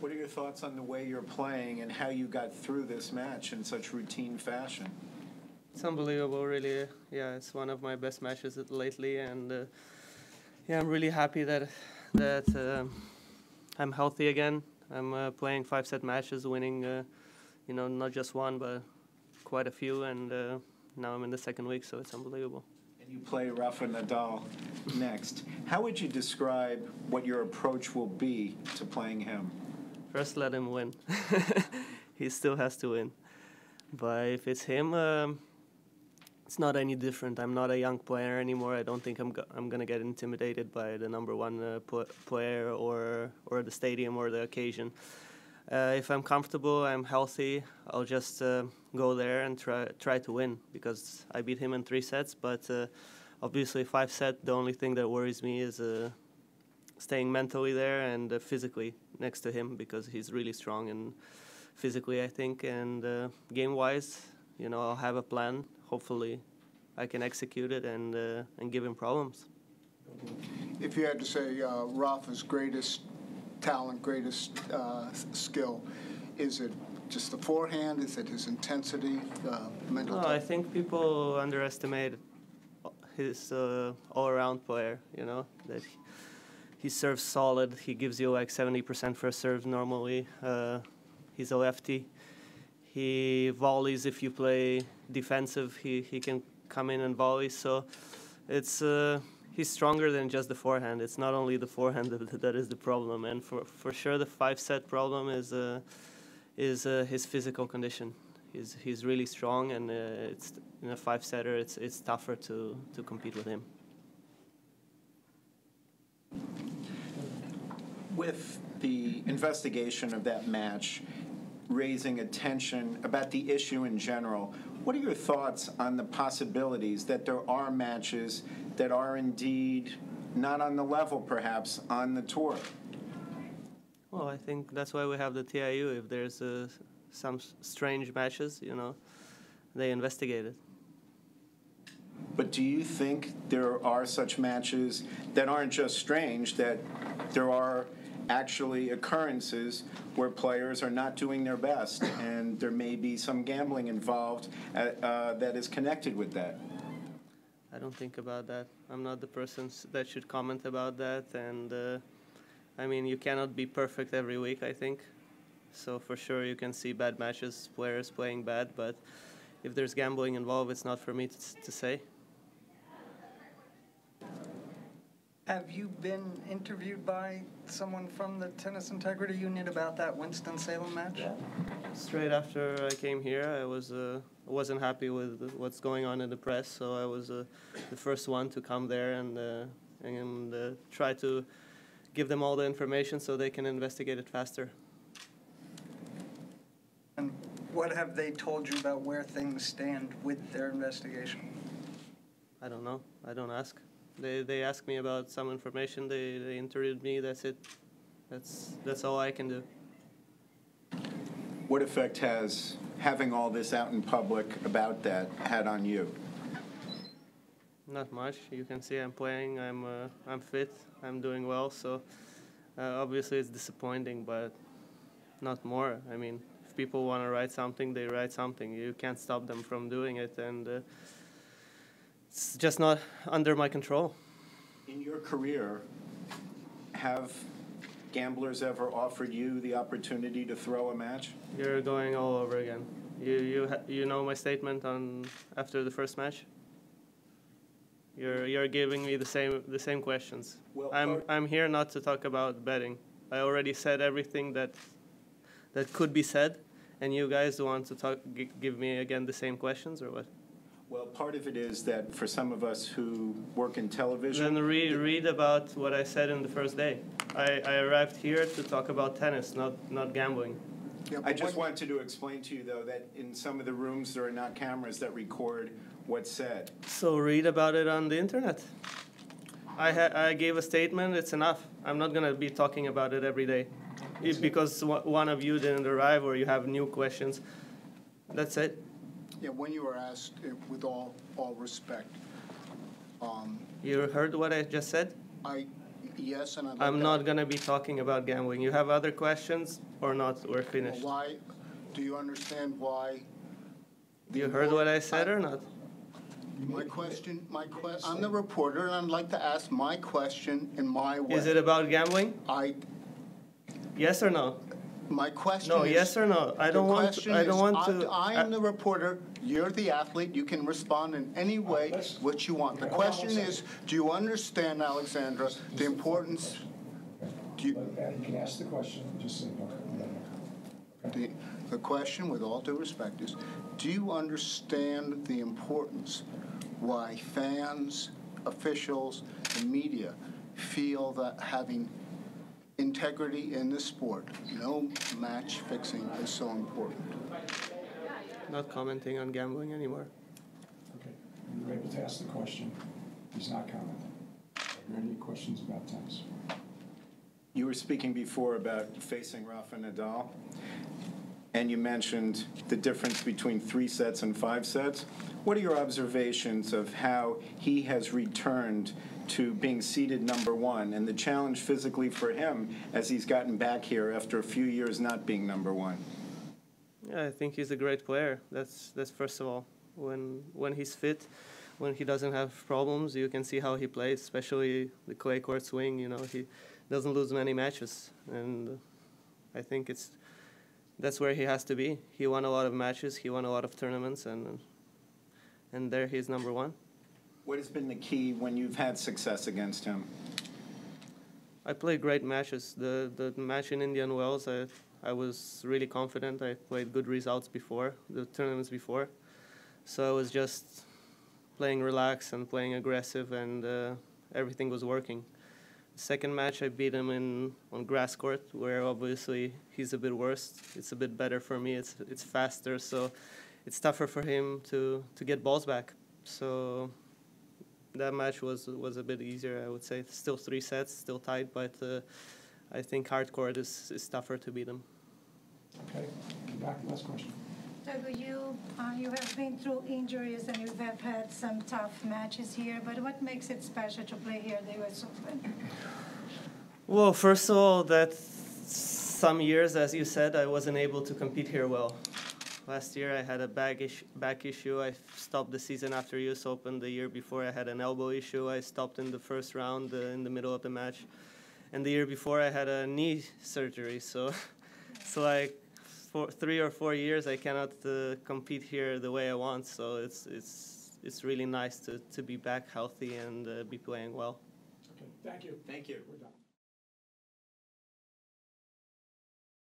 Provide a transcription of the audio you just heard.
What are your thoughts on the way you're playing and how you got through this match in such routine fashion? It's unbelievable, really. Yeah, it's one of my best matches lately, and yeah, I'm really happy that I'm healthy again. I'm playing 5-set matches, winning, not just one, but quite a few, and now I'm in the second week, so it's unbelievable. And you play Rafael Nadal next. How would you describe what your approach will be to playing him? First, let him win. He still has to win. But if it's him, it's not any different. I'm not a young player anymore. I don't think I'm going to get intimidated by the number one player or the stadium or the occasion. If I'm comfortable, I'm healthy, I'll just go there and try to win, because I beat him in 3 sets. But obviously 5-set, the only thing that worries me is staying mentally there and physically next to him, because he's really strong and physically, I think. And game-wise, I'll have a plan. Hopefully I can execute it and give him problems. If you had to say Rafa's greatest talent, greatest skill, is it just the forehand? Is it his intensity, mental? No, I think people underestimate his all-around player, that he serves solid. He gives you like 70% first serve normally. He's a lefty. He volleys if you play defensive. He can come in and volley. So it's he's stronger than just the forehand. It's not only the forehand that is the problem. And for sure, the 5-set problem is his physical condition. He's really strong, and it's in a 5-setter. It's tougher to compete with him. With the investigation of that match raising attention about the issue in general, what are your thoughts on the possibilities that there are matches that are indeed not on the level, perhaps, on the tour? Well, I think that's why we have the TIU. If there's some strange matches, they investigate it. But do you think there are such matches that aren't just strange, that there are actually occurrences where players are not doing their best, and there may be some gambling involved that is connected with that? I don't think about that. I'm not the person that should comment about that. And I mean, you cannot be perfect every week, I think. So for sure you can see bad matches, players playing bad, but if there's gambling involved, it's not for me to say. Have you been interviewed by someone from the Tennis Integrity Union about that Winston-Salem match? Yeah. Straight after I came here, I wasn't happy with what's going on in the press, so I was the first one to come there and try to give them all the information so they can investigate it faster. And what have they told you about where things stand with their investigation? I don't know. I don't ask. They asked me about some information. They interviewed me. That's it. That's all I can do. What effect has having all this out in public about that had on you? Not much. You can see I'm playing. I'm fit. I'm doing well. So obviously it's disappointing, but not more. I mean, if people want to write something, they write something. You can't stop them from doing it, and it's just not under my control. In your career, have gamblers ever offered you the opportunity to throw a match? You're going all over again. You know my statement on after the first match? You're giving me the same questions. Well, I'm here not to talk about betting. I already said everything that could be said, and you guys want to give me again the same questions, or what? Well, part of it is that for some of us who work in television... Then read about what I said in the first day. I arrived here to talk about tennis, not gambling. Yeah, I just wanted to explain to you, though, that in some of the rooms there are not cameras that record what's said. So read about it on the internet. I gave a statement, it's enough. I'm not going to be talking about it every day. Because one of you didn't arrive or you have new questions, that's it. Yeah, when you were asked, with all respect, you heard what I just said? I Yes, and I'm not going to be talking about gambling. You have other questions or not? We're finished. Why? Do you understand why? You heard what I said or not? I'm the reporter, and I'd like to ask my question in my way. Is it about gambling? Yes or no? My question No, is... yes or no? I don't want to... I am the reporter, you're the athlete, you can respond in any way what you want. The question is, do you understand, Alexandra, the importance... You can ask the question, just say no. The question, with all due respect, is, do you understand the importance why fans, officials, and media feel that having integrity in this sport, no match fixing, is so important? Not commenting on gambling anymore. Okay, you were able to ask the question. He's not commenting. Are there any questions about tennis? You were speaking before about facing Rafael Nadal, and you mentioned the difference between 3 sets and 5 sets. What are your observations of how he has returned to being seeded #1 and the challenge physically for him as he's gotten back here after a few years not being #1? Yeah, I think he's a great player. That's first of all. When he's fit, when he doesn't have problems, you can see how he plays, especially the clay court swing. You know, he doesn't lose many matches, and I think that's where he has to be. He won a lot of matches, he won a lot of tournaments, and there he's #1. What has been the key when you've had success against him? I played great matches. The match in Indian Wells, I was really confident. I played good results before, the tournaments before. So I was just playing relaxed and playing aggressive, and everything was working. The second match, I beat him on grass court, where obviously he's a bit worse. It's a bit better for me. It's faster, so it's tougher for him to get balls back. So that match was a bit easier, I would say. Still 3 sets, still tight, but I think hard court is tougher to beat him. Okay, back to last question. Doug, you have been through injuries and you have had some tough matches here, but what makes it special to play here at the US Open? Well, first of all, that some years, as you said, I wasn't able to compete here well. Last year I had a back issue. I stopped the season after US Open. The year before I had an elbow issue. I stopped in the first round in the middle of the match. And the year before I had a knee surgery. So like for 3 or 4 years I cannot compete here the way I want. So it's really nice to be back healthy and be playing well. Okay, thank you. Thank you. We're done.